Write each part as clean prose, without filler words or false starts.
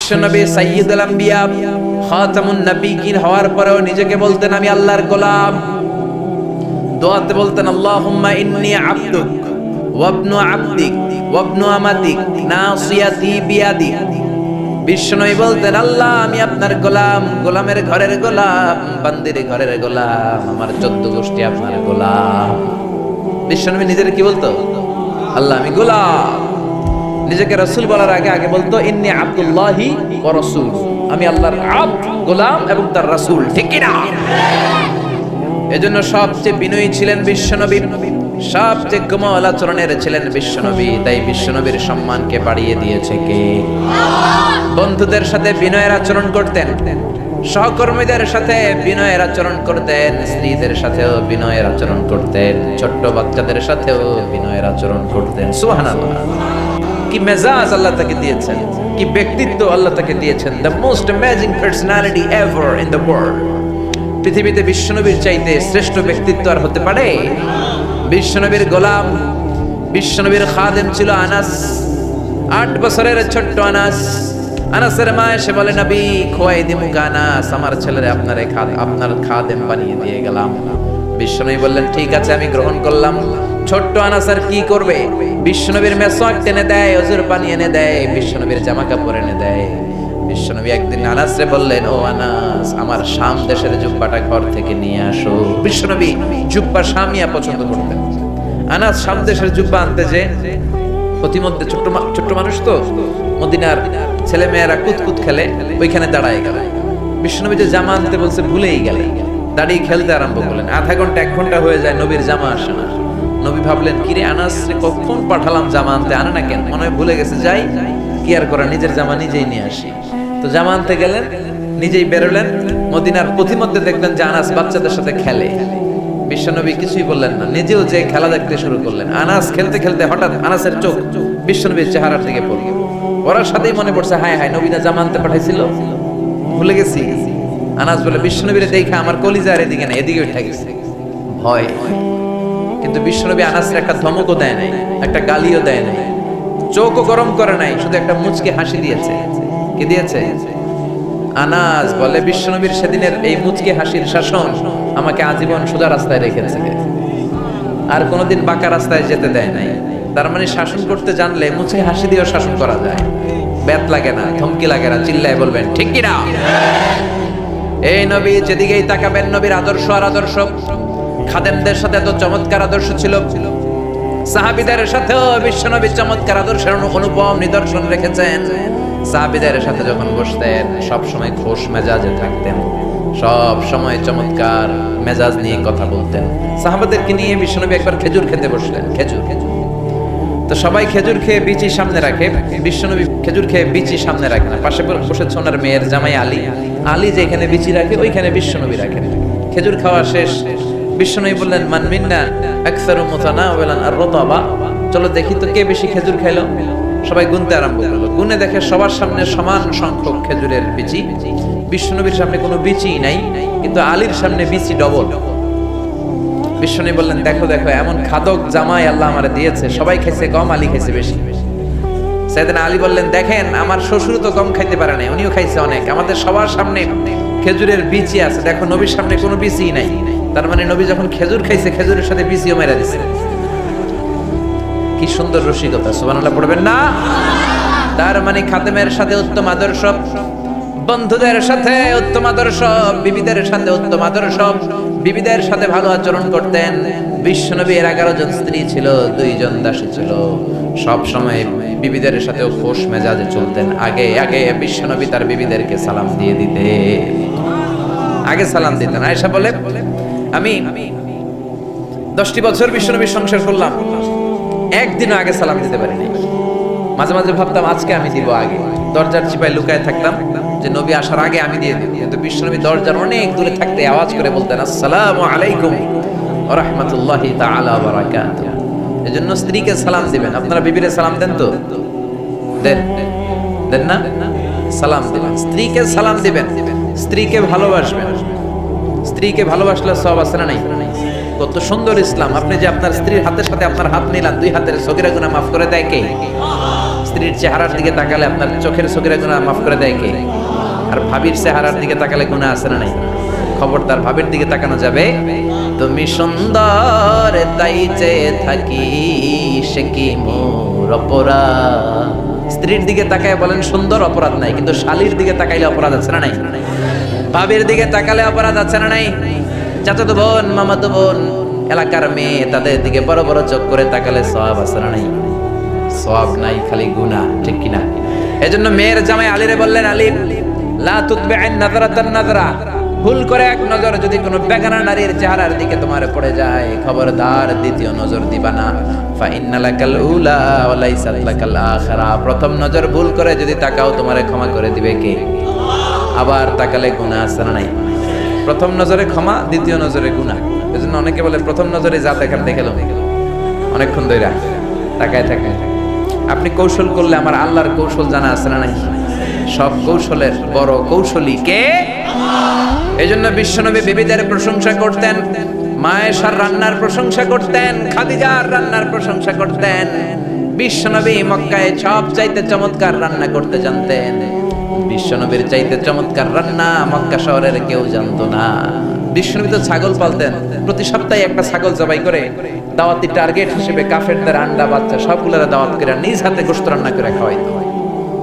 বিশ্বনবী সাইয়্যিদুল আম্বিয়া খাতামুন নবিয়্যিন হওয়ার পরেও নিজেকে বলতেন আমি আল্লাহর গোলাম। দোয়াতে বলতেন আল্লাহুম্মা ইন্নী আবদুক ওয়া ইবনু আবদিক ওয়া ইবনু আমাতিক নাসিয়াতি বিয়াদিক। বিশ্বনবী বলতেন আল্লাহ আমি আপনার গোলাম, গোলামের ঘরের গোলাম, বান্দির ঘরের গোলাম, আমার 14 গোষ্ঠী আপনার গোলাম। বিশ্বনবী নিজের কি বলতো? আল্লাহ আমি গোলাম। নিজেকে রাসূল বলার আগে আগে বলতো ইন্নী আব্দুল্লাহি ওয়া রাসূল, আমি আল্লাহর আব্দ, গোলাম এবং তার রাসূল। ঠিক কি না? এজন্য সবচেয়ে বিনয়ী ছিলেন বিশ্বনবী, সবচেয়ে কোমল আচরণের ছিলেন বিশ্বনবী। তাই বিশ্বনবীর সম্মানকে বাড়িয়ে দিয়েছে কে? বন্ধুদের সাথে বিনয়ের আচরণ করতেন, সহকর্মীদের সাথে বিনয়ের আচরণ করতেন, স্ত্রীদের সাথেও বিনয়ের আচরণ করতেন, ছোট্ট বাচ্চাদের সাথেও বিনয়ের আচরণ করতেন। সুবহানাল্লাহ, কি মেজাজ আল্লাহ তাকে দিয়েছেন, কি ব্যক্তিত্ব আল্লাহ তাকে দিয়েছেন। The most amazing personality ever in the world. পৃথিবীতে বিশ্বনবীর চাইতে শ্রেষ্ঠ ব্যক্তিত্ব আর হতে পারে? বিশ্বনবীর গোলাম, বিশ্বনবীর খাদেম ছিল আনাস, 8 বছরের ছোট্ট আনাস। আনাসের মা এসে বলে নবী খোয়াই দিমু আনাস, আমার ছেলেরে আপনার খাদেম বানিয়ে দিয়ে গেলাম। বিশ্বনবী বললেন ঠিক আছে আমি গ্রহণ করলাম। ছোট্ট আনাস আর কি করবে? বিশ্বনবীর মেসওয়াক টেনে দেয়, ওযুর পানি এনে দেয়, বিশ্বনবীর জামা কাপড় এনে দেয়। বিশ্বনবী একদিন আনাসরে বললেন ও আনাস আমার শাম দেশের জুব্বাটা ঘর থেকে নিয়ে আসো। বিশ্বনবী জুব্বা শামিয়া পছন্দ করতেন। আনাস শাম দেশের জুব্বা আনতে যে প্রতিমধ্যে ছোট্ট মানুষ তো মদিনার ছেলে মেয়েরা কুতকুত খেলে, ওইখানে দাঁড়ায় গেল। বিশ্বনবী যে জামা আনতে বলছে ভুলেই গেলেন, দাঁড়িয়ে খেলতে আরম্ভ করলেন। আধা ঘন্টা 1 ঘন্টা হয়ে যায়, নবীর জামা আসে না। নবী ভাবলেন কিরে আনাস কখন পাঠালাম জামা আনতে, আনে না কেন? মনে হয় ভুলে গেছে। যাই কি আর করা, নিজের জামা নিজেই নিয়ে আসি। তো জামা আনতে গেলেন, নিজেই বেরোলেন। মদিনার পথিমধ্যে দেখলেন যে আনাস বাচ্চাদের সাথে খেলে। বিশ্বনবী কিছুই বললেন না, নিজেও যে খেলা দেখতে শুরু করলেন। আনাস খেলতে খেলতে হঠাৎ আনাসের চোখ বিশ্বনবীর চেহারার দিকে পড়ল। ওরার সাথেই মনে পড়ছে হায় হায় নবী না জামা আনতে পাঠাইছিল, ভুলে গেছি। আনাস বলে বিশ্বনবীরে দেখে আমার কলিজার এদিকে না এদিকে উঠে গেছে ভয়। কিন্তু বিশ্বনবী আনাসের একটা ধমকও দেয় নাই, একটা গালিও দেয় নাই, চোখও গরম করে নাই, শুধু একটা মুচকি হাসি দিয়েছে। কি দিয়েছে? আনাস বলে বিশ্বনবীর সেদিনের এই মুচকি হাসির শাসন আমাকে আজীবন সোজা রাস্তায় রেখেছে, আর কোনোদিন বাঁকা রাস্তায় যেতে দেয় নাই। তার মানে শাসন করতে জানলে মুচকি হাসি দিয়েও শাসন করা যায়, ব্যাত লাগে না, ধমকি লাগে না, চিল্লায় বলবেন ঠিক কি না? এই নবী যেদিকেই তাকাবেন নবীর আদর্শ আর আদর্শ। খাদেমদের সাথে এত চমৎকার আদর্শ ছিল, সাহাবীদের সাথেও বিশ্বনবী চমৎকার আদর্শের অনুপম নিদর্শন রেখেছেন। সাহাবীদের সাথে যখন বসতেন সব সময় খোশ মেজাজে থাকতেন, সব সময় চমৎকার মেজাজ নিয়ে কথা বলতেন। সাহাবাদেরকে নিয়ে বিশ্বনবী একবার খেজুর খেতে বসলেন। খেজুর তো সবাই খেজুর খেয়ে বিচি সামনে রাখে, বিশ্বনবী খেজুর খেয়ে বিচি সামনে রাখে না। পাশে বসেছে ওনার মেয়ের জামাই আলী। আলী যেখানে বিচি রাখে ওইখানে বিশ্বনবী রাখেন। খেজুর খাওয়া শেষ, বিশ্বনবী বললেন মান মিন্না আকসারু মুতানাওয়ালান আর-রতাবা, চলো দেখি তো কে বেশি খেজুর খাইলো। সবাই গুনতে আরম্ভ করলো, গুনে দেখে সবার সামনে সমান সংখ্যক খেজুরের বিচি। বিশ্বনবীর সামনে কোনো বিচি নাই, কিন্তু আলীর সামনে বিচি ডবল। বিশ্বনবী বললেন দেখো দেখো এমন খাদক জামাই আল্লাহ আমারে দিয়েছে, সবাই খাইছে কম, আলী খাইছে বেশি। সাইয়েদনা আলী বললেন দেখেন আমার শ্বশুর তো কম খাইতে পারে না, উনিও খাইছে অনেক, আমাদের সবার সামনে খেজুরের বিচি আছে, দেখো নবীর সামনে কোনো বিচি নাই। তার মানে নবী যখন খেজুর খাইছে খেজুরের সাথে বিচিও মেরা দিছে। কি সুন্দর রসিকতা, সুবহানাল্লাহ পড়বেন না? তার মানে খাদেমের সাথে উত্তম আদর্শ, বন্ধুদের সাথে উত্তম আদর্শ, বিবিদের সাথে উত্তম আদর্শ, বিবিদের সাথে ভালো আচরণ করতেন। বিশ্বনবীর 11 জন স্ত্রী ছিল, 2 জন দাসী ছিল। সব সময় বিবিদের সাথেও খোশ মেজাজে চলতেন। আগে আগে বিশ্বনবী তার বিবিদেরকে সালাম দিয়ে দিতেন, আগে সালাম দিতেন। আয়েশা বলে আমি 10টি বছর বিশ্বনবীর সংসার করলাম, একদিনও আগে সালাম দিতে পারিনি। মাঝে মাঝে ভাবতাম আজকে আমি দিব আগে, দরজার চিপায় লুকায় থাকতাম যে নবী আসার আগে আমি দিয়ে দিব। কিন্তু বিশ্বনবী দরজার অনেক দূরে থাকতে আওয়াজ করে বলতেন আসসালামু আলাইকুম ওয়া রাহমাতুল্লাহি তাআলা ওয়া বারাকাতুহু। এজন্য স্ত্রীকে সালাম দিবেন। আপনারা বিবিরে সালাম দেন তো? দেন দেন না? সালাম দিবেন, স্ত্রীকে সালাম দিবেন, স্ত্রীকে ভালোবাসবেন। স্ত্রীকে ভালোবাসলে সওয়াব আছে না নাই? কত সুন্দর ইসলাম। আপনি যে আপনার স্ত্রীর হাতের সাথে আপনার হাত মিলান, 2 হাতের সগীরা গুনাহ মাফ করে দেয় কে? স্ত্রীর চেহারার দিকে তাকালে আপনার চোখের গুনাহ মাফ করে দেয় কে? আর ভাবির চেহারার দিকে তাকালে গুনাহ আছে না নাই? খবরদার ভাবির দিকে তাকানো যাবে। তুমি সুন্দর তাই চেয়ে থাকি, সে কি মোর অপরাধ? স্ত্রীর দিকে তাকায় বলেন সুন্দর, অপরাধ নাই, কিন্তু শালীর দিকে তাকাইলে অপরাধ আছে না নাই? ভাবির দিকে তাকালে অপরাধ আছে না নাই? চাচাতো বোন, মামাতো বোন, এলাকার মেয়ে, তাদের দিকে বড় বড় চোখ করে তাকালে সওয়াব আছে না নাই? সওয়াব নাই, খালি গুনাহ, ঠিক কিনা? এজন্য মেয়ের জামাই আলীরে বললেন, আলী লা তুতবি'আন নাযরাতান নাযরা, ভুল করে এক নজর যদি কোনো বেগানা নারীর চেহারার দিকে তোমার পড়ে যায়, খবরদার দ্বিতীয় নজর দিবা না। ফা ইন্নালাকাল উলা ওয়া লাইসা লাকাল আখিরা, প্রথম নজর ভুল করে যদি তাকাও তোমারে ক্ষমা করে দিবে কে? আবার তাকালে গুনাহ আছে না নাই? প্রথম নজরে ক্ষমা, দ্বিতীয় নজরে গুনাহ। এজন্য অনেকে বলে প্রথম নজরে যা দেখার দেখেলো, অনেকক্ষণ ধরে তাকায় থাকে। আপনি কৌশল করলে আমার আল্লাহর কৌশল জানা আছে না নাই? সব কৌশলের বড় কৌশলী কে? এজন্য বিশ্বনবী বিবিদের প্রশংসা করতেন, মায়েশার রান্নার প্রশংসা করতেন, খাদিজার রান্নার প্রশংসা করতেন। বিশ্বনবী মক্কায় সব চাইতে চমৎকার রান্না করতে জানতেন। বিশ্বনবীর চাইতে চমৎকার রান্না মক্কা শহরের কেউ জানতো না। বিশ্বনবী তো ছাগল পালতেন, প্রতি সপ্তাহে একটা ছাগল জবাই করে দাওয়াতি টার্গেট হিসেবে কাফেরদের আন্ডা বাচ্চা সবগুলোর দাওয়াত করে নিজ হাতে গোশত রান্না করে খাওয়াইতো।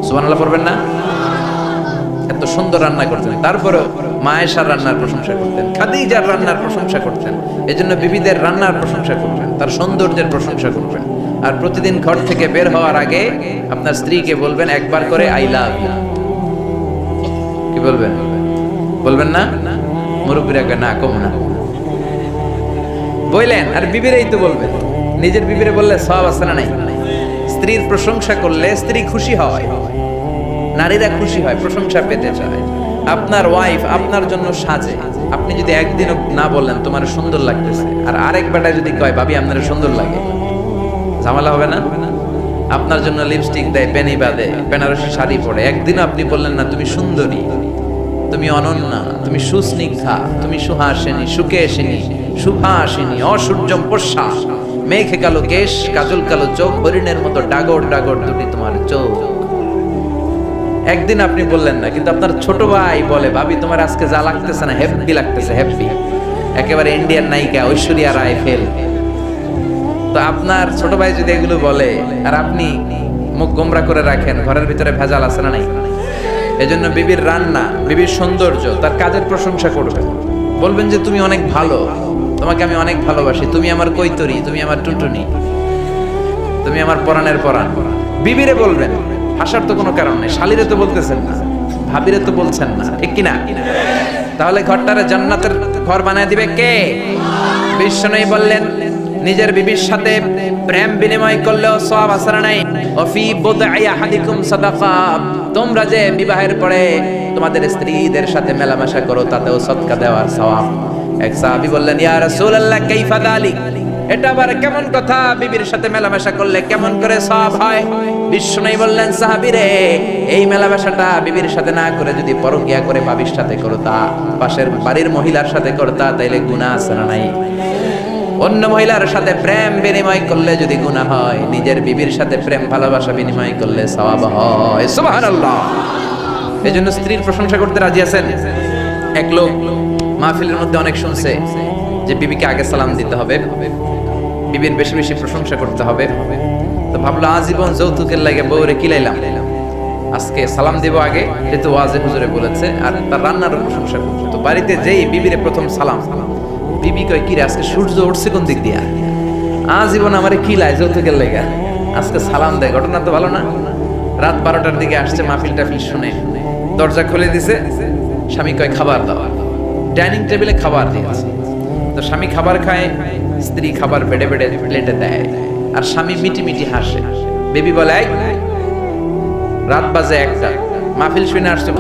সুবহানাল্লাহ পড়বেন না? এত সুন্দর রান্না করতেন। তারপরে মায়েশার রান্নার প্রশংসা করতেন, খাদিজার রান্নার প্রশংসা করতেন। এজন্য বিবিদের রান্নার প্রশংসা করতেন, তার সৌন্দর্যের প্রশংসা করতেন। আর প্রতিদিন ঘর থেকে বের হওয়ার আগে আপনার স্ত্রীকে বলবেন একবার করে আই লাভ ইউ। কি বলবেন? বলবেন না? মুরব্বীরা না, কম না বললেন। আর বিবিরেই তো বলবেন, নিজের বিবিরে বললে সওয়াব আছে না নাই? স্ত্রীর প্রশংসা করলে স্ত্রী খুশি হয়, নারীরা খুশি হয়, প্রশংসা পেতে চায়। আপনার ওয়াইফ আপনার জন্য সাজে, আপনি যদি একদিনও না বললেন তোমার সুন্দর লাগতেছে, আর আরেক বেটা যদি কয় ভাবি আপনার সুন্দর লাগে, ঝামেলা হবে না? আপনার জন্য লিপস্টিক দেয়, বেনি বাঁধে, বেনারসি শাড়ি পরে, একদিনও আপনি বললেন না তুমি সুন্দরী, তুমি অনন্যা, তুমি সুস্নিগ্ধা, তুমি সুহাসিনী, সুকেশিনী, সুভাসিনী, অসূর্যম পোষা, মেঘে কালো কেশ, কাজল কালো চোখ, হরিণের মতো ডাগর ডাগর দুটি তোমার চোখ। একদিন আপনি বললেন না, কিন্তু আপনার ছোট ভাই বলে ভাবি তোমার আজকে যা লাগতেছে না, হ্যাপি লাগতেছে, হ্যাপি, একেবারে ইন্ডিয়ান নায়িকা ঐশ্বরিয়া রায় ফেল। তো আপনার ছোট ভাই যদি এগুলো বলে আর আপনি মুখ গোমরা করে রাখেন, ঘরের ভিতরে ভেজাল আছে না নাই? এজন্য বিবির রান্না, বিবির সৌন্দর্য, তার কাজের প্রশংসা করবেন, বলবেন যে তুমি অনেক ভালো, তোমাকে আমি অনেক ভালোবাসি, তুমি আমার কৈতরি, তুমি আমার টুনটুনি, তুমি আমার পরাণের পরাণ। বিবিরে বলবেন, হাসার তো কোনো কারণ নেই। শালীরে তো বলতেছেন না, ভাবিরে তো বলছেন না, ঠিক কিনা? তাহলে ঘরটারে জান্নাতের ঘর বানায় দিবে কে? বিশ্বনবী বললেন নিজের বিবির সাথে প্রেম বিনিময় করলেও সওয়াব আছে না নাই? ওয়াফি বুদআই আহাদিকুম সাদাকা, তোমরা যে বিবাহের পরে তোমাদের স্ত্রীদের সাথে মেলামেশা করো তাতেও সদকা দেওয়ার সওয়াব। এক সাহাবী বললেন ইয়া রাসূলুল্লাহ কাইফা যালিক, এটা আবার কেমন কথা, বিবির সাথে মেলামেশা করলে কেমন করে সওয়াব হয়? বিশ্বনবী বললেন সাহাবীরে, এই মেলামেশাটা বিবির সাথে না করে যদি পরকিয়া করে ভাবির সাথে করতা, পাশের বাড়ির মহিলার সাথে করতা, তাইলে গুনাহ আছে না নাই? অন্য মহিলার সাথে প্রেম বিনিময় করলে যদি গুনাহ হয়, নিজের বিবির সাথে প্রেম ভালোবাসা বিনিময় করলে সওয়াব হয়। সুবহানাল্লাহ। এজন্য স্ত্রীর প্রশংসা করতে রাজি আছেন? এক লোক মাহফিলের মধ্যে অনেক শুনছে যে বিবিকে আগে সালাম দিতে হবে, বিবির বেশি বেশি প্রশংসা করতে হবে। তো ভাবলো আজীবন যৌতুকের লাগে বউরে কিলাইলাম, আজকে সালাম দিব আগে, যেহেতু ওয়াজে হুজুরে বলেছে, আর তার রান্নারও প্রশংসা করছে। তো বাড়িতে যেই বিবিরে প্রথম সালাম, বিবি কয় কিরে আজকে সূর্য উঠছে কোন দিক দিয়া, আজীবন আমারে কিলায় যৌতুকের লাগে, আজকে সালাম দেয়, ঘটনা তো ভালো না। রাত 12টার দিকে আসছে, মাহফিল টাফিল শুনে দরজা খুলে দিছে, স্বামী কয় খাবার দাও, ডাইনিং টেবিলে খাবার দিয়েছে। তো স্বামী খাবার খায়, স্ত্রী খাবার বেডে বেডে প্লেটে দেয়, আর স্বামী মিটি মিটি হাসে। বেবি বলে রাত বাজে 1টা, মাহফিল শুনে আসছে,